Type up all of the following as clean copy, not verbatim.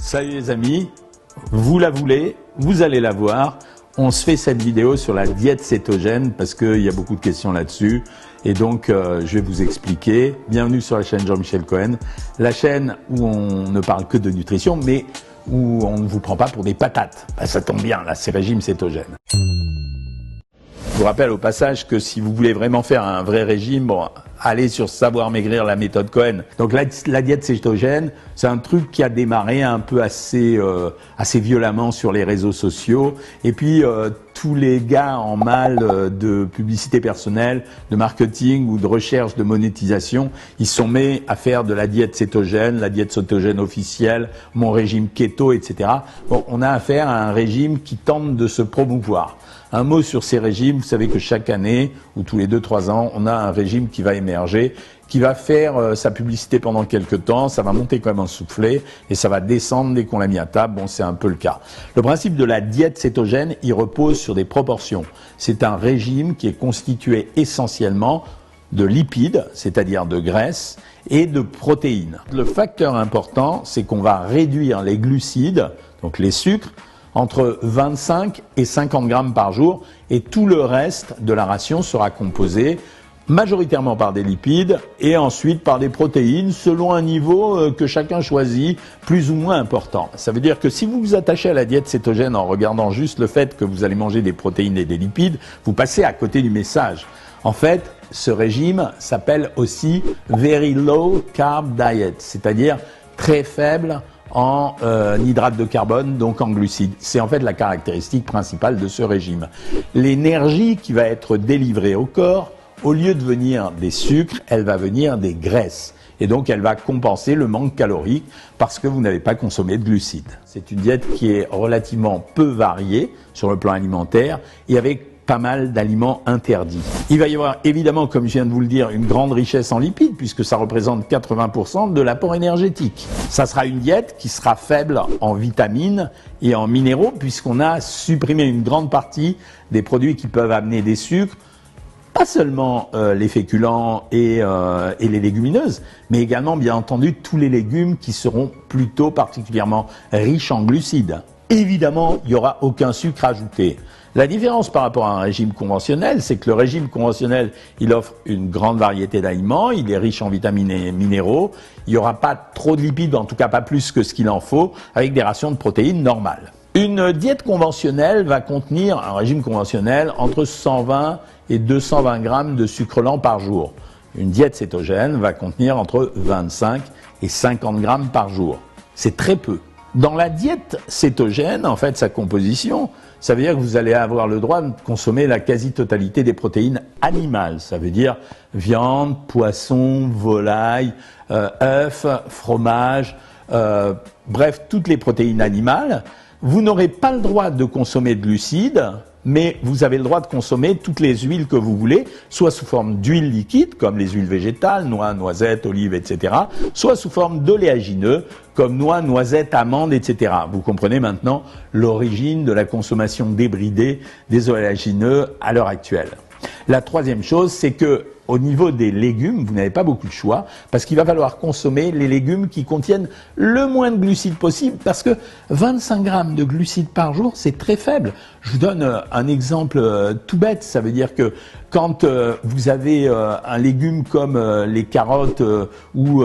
Salut les amis, vous la voulez, vous allez la voir. On se fait cette vidéo sur la diète cétogène parce qu'il y a beaucoup de questions là-dessus. Et donc, je vais vous expliquer. Bienvenue sur la chaîne Jean-Michel Cohen, la chaîne où on ne parle que de nutrition, mais où on ne vous prend pas pour des patates. Bah, ça tombe bien, là, c'est régime cétogène. Je vous rappelle au passage que si vous voulez vraiment faire un vrai régime, bon, allez sur Savoir Maigrir, la méthode Cohen. Donc la diète cétogène, c'est un truc qui a démarré un peu assez violemment sur les réseaux sociaux. Et puis tous les gars en mal de publicité personnelle, de marketing ou de recherche de monétisation, ils sont mis à faire de la diète cétogène officielle, mon régime keto, etc. Bon, on a affaire à un régime qui tente de se promouvoir. Un mot sur ces régimes, vous savez que chaque année, ou tous les 2-3 ans, on a un régime qui va émerger, qui va faire sa publicité pendant quelques temps, ça va monter quand même en soufflet, et ça va descendre dès qu'on l'a mis à table. Bon, c'est un peu le cas. Le principe de la diète cétogène, il repose sur des proportions. C'est un régime qui est constitué essentiellement de lipides, c'est-à-dire de graisse, et de protéines. Le facteur important, c'est qu'on va réduire les glucides, donc les sucres, entre 25 et 50 grammes par jour, et tout le reste de la ration sera composé majoritairement par des lipides et ensuite par des protéines selon un niveau que chacun choisit, plus ou moins important. Ça veut dire que si vous vous attachez à la diète cétogène en regardant juste le fait que vous allez manger des protéines et des lipides, vous passez à côté du message. En fait, ce régime s'appelle aussi Very Low Carb Diet, c'est-à-dire très faible en hydrates de carbone, donc en glucides. C'est en fait la caractéristique principale de ce régime. L'énergie qui va être délivrée au corps, au lieu de venir des sucres, elle va venir des graisses. Et donc elle va compenser le manque calorique parce que vous n'avez pas consommé de glucides. C'est une diète qui est relativement peu variée sur le plan alimentaire et avec pas mal d'aliments interdits. Il va y avoir évidemment, comme je viens de vous le dire, une grande richesse en lipides puisque ça représente 80% de l'apport énergétique. Ça sera une diète qui sera faible en vitamines et en minéraux puisqu'on a supprimé une grande partie des produits qui peuvent amener des sucres, pas seulement les féculents et les légumineuses, mais également bien entendu tous les légumes qui seront plutôt particulièrement riches en glucides. Évidemment, il n'y aura aucun sucre ajouté. La différence par rapport à un régime conventionnel, c'est que le régime conventionnel, il offre une grande variété d'aliments, il est riche en vitamines et minéraux, il n'y aura pas trop de lipides, en tout cas pas plus que ce qu'il en faut, avec des rations de protéines normales. Une diète conventionnelle va contenir, un régime conventionnel, entre 120 et 220 grammes de sucre lent par jour. Une diète cétogène va contenir entre 25 et 50 grammes par jour. C'est très peu. Dans la diète cétogène, en fait, sa composition, ça veut dire que vous allez avoir le droit de consommer la quasi-totalité des protéines animales. Ça veut dire viande, poisson, volaille, œufs, fromage, bref, toutes les protéines animales. Vous n'aurez pas le droit de consommer de glucides, mais vous avez le droit de consommer toutes les huiles que vous voulez, soit sous forme d'huile liquide, comme les huiles végétales, noix, noisettes, olives, etc., soit sous forme d'oléagineux, comme noix, noisettes, amandes, etc. Vous comprenez maintenant l'origine de la consommation débridée des oléagineux à l'heure actuelle. La troisième chose, c'est que au niveau des légumes, vous n'avez pas beaucoup de choix parce qu'il va falloir consommer les légumes qui contiennent le moins de glucides possible parce que 25 grammes de glucides par jour, c'est très faible. Je vous donne un exemple tout bête. Ça veut dire que quand vous avez un légume comme les carottes où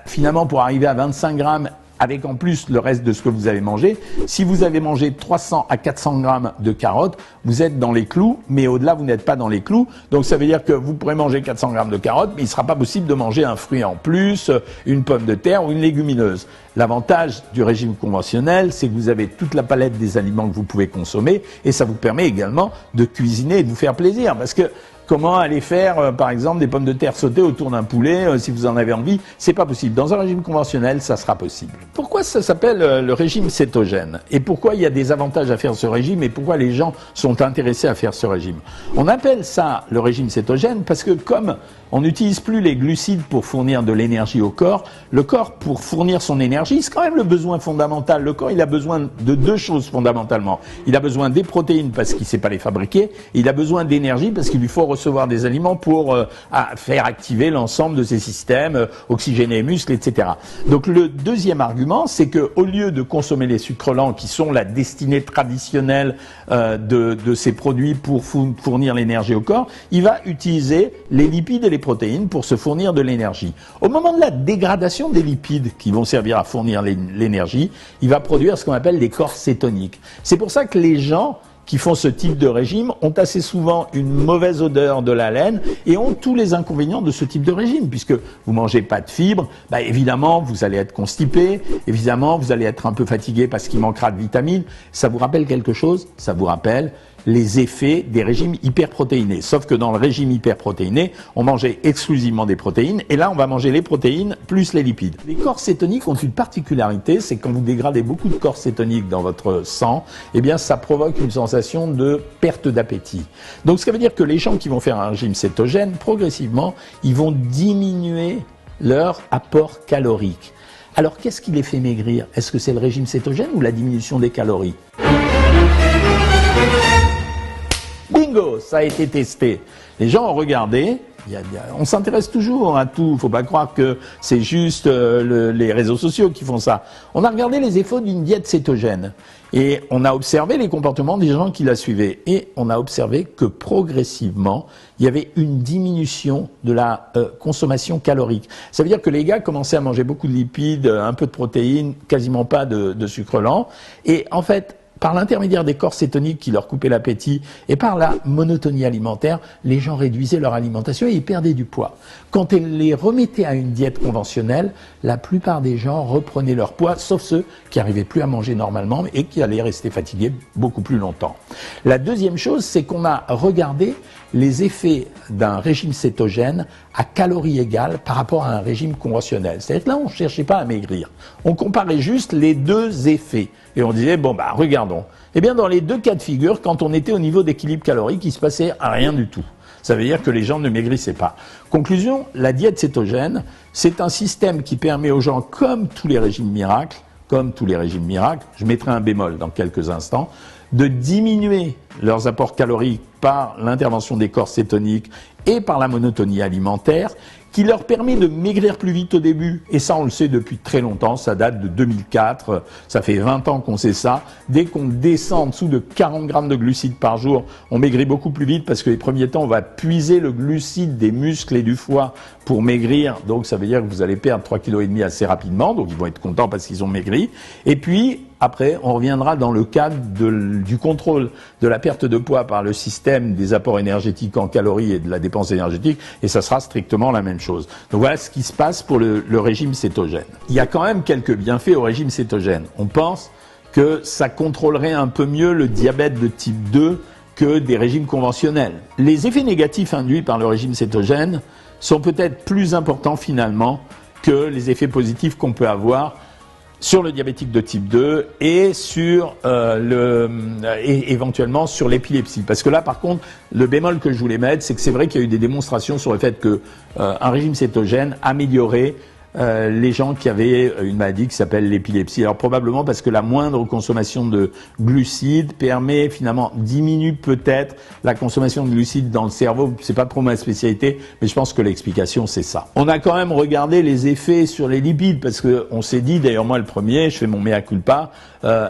finalement pour arriver à 25 grammes avec en plus le reste de ce que vous avez mangé, si vous avez mangé 300 à 400 grammes de carottes, vous êtes dans les clous, mais au-delà, vous n'êtes pas dans les clous. Donc ça veut dire que vous pourrez manger 400 grammes de carottes, mais il ne sera pas possible de manger un fruit en plus, une pomme de terre ou une légumineuse. L'avantage du régime conventionnel, c'est que vous avez toute la palette des aliments que vous pouvez consommer et ça vous permet également de cuisiner et de vous faire plaisir. Parce que comment aller faire, par exemple, des pommes de terre sautées autour d'un poulet, si vous en avez envie, c'est pas possible. Dans un régime conventionnel, ça sera possible. Pourquoi ça s'appelle le régime cétogène? Et pourquoi il y a des avantages à faire ce régime et pourquoi les gens sont intéressés à faire ce régime? On appelle ça le régime cétogène parce que comme on n'utilise plus les glucides pour fournir de l'énergie au corps. Le corps, pour fournir son énergie, c'est quand même le besoin fondamental. Le corps, il a besoin de deux choses fondamentalement. Il a besoin des protéines parce qu'il ne sait pas les fabriquer. Et il a besoin d'énergie parce qu'il lui faut recevoir des aliments pour faire activer l'ensemble de ses systèmes, oxygéner les muscles, etc. Donc le deuxième argument, c'est que au lieu de consommer les sucres lents, qui sont la destinée traditionnelle de ces produits pour fournir l'énergie au corps, il va utiliser les lipides et les protéines pour se fournir de l'énergie. Au moment de la dégradation des lipides qui vont servir à fournir l'énergie, il va produire ce qu'on appelle des corps cétoniques. C'est pour ça que les gens qui font ce type de régime ont assez souvent une mauvaise odeur de la laine et ont tous les inconvénients de ce type de régime, puisque vous mangez pas de fibres, évidemment vous allez être constipé, évidemment vous allez être un peu fatigué parce qu'il manquera de vitamines. Ça vous rappelle quelque chose? Ça vous rappelle les effets des régimes hyperprotéinés. Sauf que dans le régime hyperprotéiné, on mangeait exclusivement des protéines, et là on va manger les protéines plus les lipides. Les corps cétoniques ont une particularité, c'est quand vous dégradez beaucoup de corps cétoniques dans votre sang, eh bien ça provoque une sensation de perte d'appétit. Donc ce qui veut dire que les gens qui vont faire un régime cétogène, progressivement, ils vont diminuer leur apport calorique. Alors qu'est-ce qui les fait maigrir? Est-ce que c'est le régime cétogène ou la diminution des calories? Bingo, ça a été testé. Les gens ont regardé. On s'intéresse toujours à tout. Faut pas croire que c'est juste les réseaux sociaux qui font ça. On a regardé les effets d'une diète cétogène et on a observé les comportements des gens qui la suivaient. Et on a observé que progressivement, il y avait une diminution de la consommation calorique. Ça veut dire que les gars commençaient à manger beaucoup de lipides, un peu de protéines, quasiment pas de sucre lent. Et en fait, par l'intermédiaire des corps cétoniques qui leur coupaient l'appétit et par la monotonie alimentaire, les gens réduisaient leur alimentation et ils perdaient du poids. Quand ils les remettaient à une diète conventionnelle, la plupart des gens reprenaient leur poids, sauf ceux qui n'arrivaient plus à manger normalement et qui allaient rester fatigués beaucoup plus longtemps. La deuxième chose, c'est qu'on a regardé les effets d'un régime cétogène à calories égales par rapport à un régime conventionnel. C'est-à-dire que là, on ne cherchait pas à maigrir. On comparait juste les deux effets. Et on disait, regardons. Eh bien, dans les deux cas de figure, quand on était au niveau d'équilibre calorique, il ne se passait rien du tout. Ça veut dire que les gens ne maigrissaient pas. Conclusion, la diète cétogène, c'est un système qui permet aux gens, comme tous les régimes miracles, je mettrai un bémol dans quelques instants, de diminuer leurs apports caloriques par l'intervention des corps cétoniques et par la monotonie alimentaire, qui leur permet de maigrir plus vite au début. Et ça, on le sait depuis très longtemps, ça date de 2004, ça fait 20 ans qu'on sait ça. Dès qu'on descend en dessous de 40 grammes de glucides par jour, on maigrit beaucoup plus vite parce que les premiers temps, on va puiser le glucide des muscles et du foie pour maigrir. Donc ça veut dire que vous allez perdre 3,5 kg assez rapidement, donc ils vont être contents parce qu'ils ont maigri. Et puis, après, on reviendra dans le cadre du contrôle de la perte de poids par le système des apports énergétiques en calories et de la dépense énergétique, et ça sera strictement la même chose. Donc voilà ce qui se passe pour le régime cétogène. Il y a quand même quelques bienfaits au régime cétogène. On pense que ça contrôlerait un peu mieux le diabète de type 2 que des régimes conventionnels. Les effets négatifs induits par le régime cétogène sont peut-être plus importants finalement que les effets positifs qu'on peut avoir sur le diabétique de type 2 et sur éventuellement sur l'épilepsie. Parce que là, par contre, le bémol que je voulais mettre, c'est que c'est vrai qu'il y a eu des démonstrations sur le fait que un régime cétogène améliorait les gens qui avaient une maladie qui s'appelle l'épilepsie. Alors probablement parce que la moindre consommation de glucides diminue peut-être la consommation de glucides dans le cerveau. C'est pas trop ma spécialité, mais je pense que l'explication c'est ça. On a quand même regardé les effets sur les lipides parce que on s'est dit, d'ailleurs moi le premier, je fais mon mea culpa,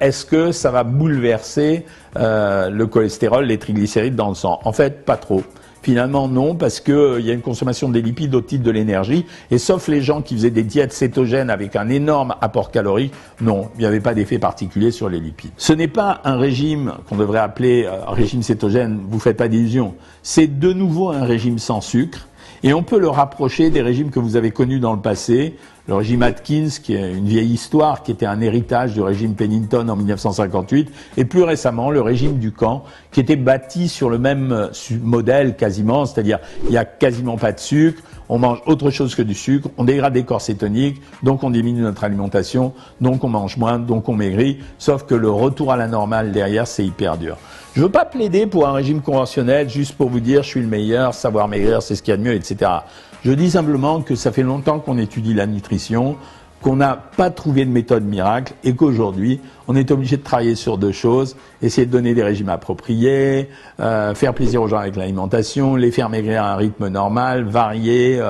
est-ce que ça va bouleverser le cholestérol, les triglycérides dans le sang? En fait, pas trop. Finalement, non, parce que il y a une consommation des lipides au titre de l'énergie, et sauf les gens qui faisaient des diètes cétogènes avec un énorme apport calorique, non, il n'y avait pas d'effet particulier sur les lipides. Ce n'est pas un régime qu'on devrait appeler un régime cétogène, vous faites pas d'illusions. C'est de nouveau un régime sans sucre, et on peut le rapprocher des régimes que vous avez connus dans le passé. Le régime Atkins, qui est une vieille histoire, qui était un héritage du régime Pennington en 1958, et plus récemment le régime Dukan, qui était bâti sur le même modèle quasiment, c'est-à-dire il n'y a quasiment pas de sucre, on mange autre chose que du sucre, on dégrade des corps cétoniques, donc on diminue notre alimentation, donc on mange moins, donc on maigrit, sauf que le retour à la normale derrière, c'est hyper dur. Je ne veux pas plaider pour un régime conventionnel juste pour vous dire je suis le meilleur, savoir maigrir, c'est ce qu'il y a de mieux, etc. Je dis simplement que ça fait longtemps qu'on étudie la nutrition, qu'on n'a pas trouvé de méthode miracle et qu'aujourd'hui, on est obligé de travailler sur deux choses, essayer de donner des régimes appropriés, faire plaisir aux gens avec l'alimentation, les faire maigrir à un rythme normal, varié,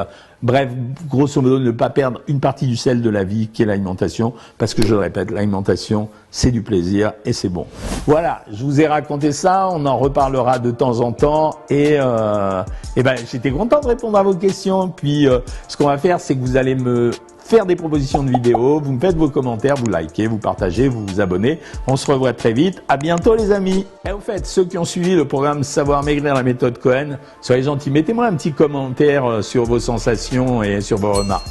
bref, grosso modo, ne pas perdre une partie du sel de la vie qui est l'alimentation, parce que je le répète, l'alimentation, c'est du plaisir et c'est bon. Voilà, je vous ai raconté ça, on en reparlera de temps en temps et ben, j'étais content de répondre à vos questions. Puis ce qu'on va faire, c'est que vous allez me faire des propositions de vidéos, vous me faites vos commentaires, vous likez, vous partagez, vous vous abonnez. On se revoit très vite. À bientôt les amis. Et au fait, ceux qui ont suivi le programme Savoir Maigrir, la méthode Cohen, soyez gentils, mettez-moi un petit commentaire sur vos sensations et sur vos remarques.